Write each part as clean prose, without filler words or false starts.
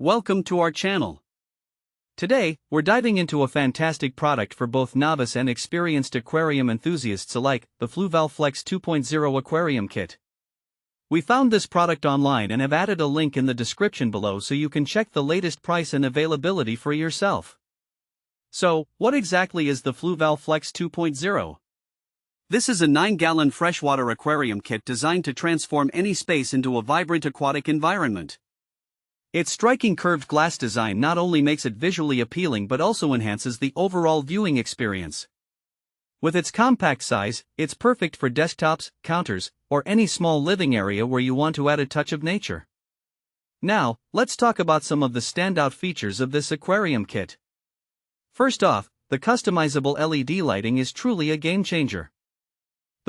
Welcome to our channel. Today, we're diving into a fantastic product for both novice and experienced aquarium enthusiasts alike, the Fluval Flex 2.0 Aquarium Kit. We found this product online and have added a link in the description below so you can check the latest price and availability for yourself. So, what exactly is the Fluval Flex 2.0? This is a 9-gallon freshwater aquarium kit designed to transform any space into a vibrant aquatic environment. Its striking curved glass design not only makes it visually appealing but also enhances the overall viewing experience. With its compact size, it's perfect for desktops, counters, or any small living area where you want to add a touch of nature. Now, let's talk about some of the standout features of this aquarium kit. First off, the customizable LED lighting is truly a game changer.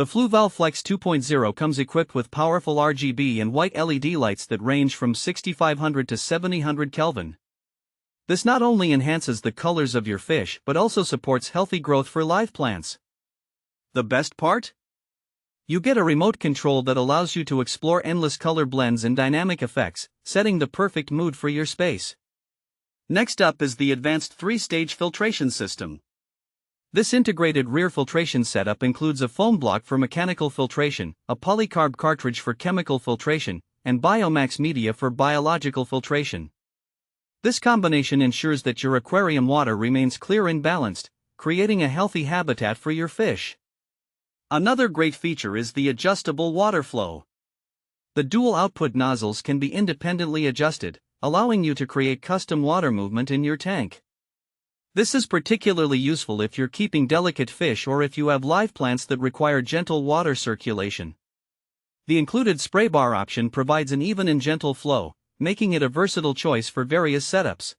The Fluval Flex 2.0 comes equipped with powerful RGB and white LED lights that range from 6500 to 7000 Kelvin. This not only enhances the colors of your fish but also supports healthy growth for live plants. The best part? You get a remote control that allows you to explore endless color blends and dynamic effects, setting the perfect mood for your space. Next up is the advanced 3-stage filtration system. This integrated rear filtration setup includes a foam block for mechanical filtration, a polycarb cartridge for chemical filtration, and Biomax media for biological filtration. This combination ensures that your aquarium water remains clear and balanced, creating a healthy habitat for your fish. Another great feature is the adjustable water flow. The dual output nozzles can be independently adjusted, allowing you to create custom water movement in your tank. This is particularly useful if you're keeping delicate fish or if you have live plants that require gentle water circulation. The included spray bar option provides an even and gentle flow, making it a versatile choice for various setups.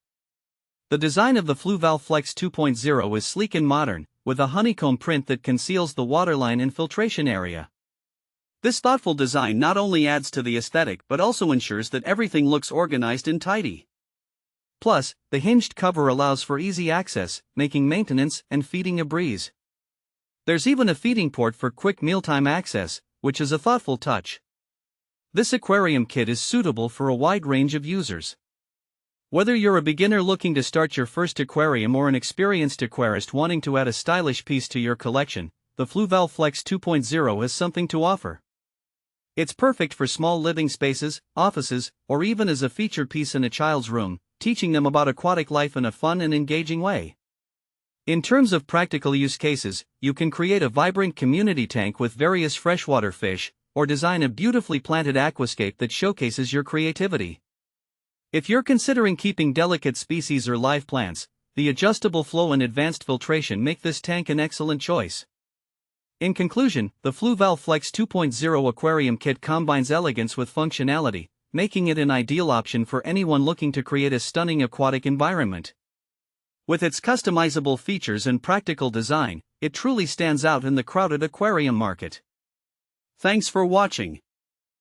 The design of the Fluval Flex 2.0 is sleek and modern, with a honeycomb print that conceals the waterline and filtration area. This thoughtful design not only adds to the aesthetic but also ensures that everything looks organized and tidy. Plus, the hinged cover allows for easy access, making maintenance and feeding a breeze. There's even a feeding port for quick mealtime access, which is a thoughtful touch. This aquarium kit is suitable for a wide range of users. Whether you're a beginner looking to start your first aquarium or an experienced aquarist wanting to add a stylish piece to your collection, the Fluval Flex 2.0 has something to offer. It's perfect for small living spaces, offices, or even as a featured piece in a child's room, teaching them about aquatic life in a fun and engaging way. In terms of practical use cases, you can create a vibrant community tank with various freshwater fish, or design a beautifully planted aquascape that showcases your creativity. If you're considering keeping delicate species or live plants, the adjustable flow and advanced filtration make this tank an excellent choice. In conclusion, the Fluval Flex 2.0 Aquarium Kit combines elegance with functionality, making it an ideal option for anyone looking to create a stunning aquatic environment. With its customizable features and practical design, it truly stands out in the crowded aquarium market. Thanks for watching.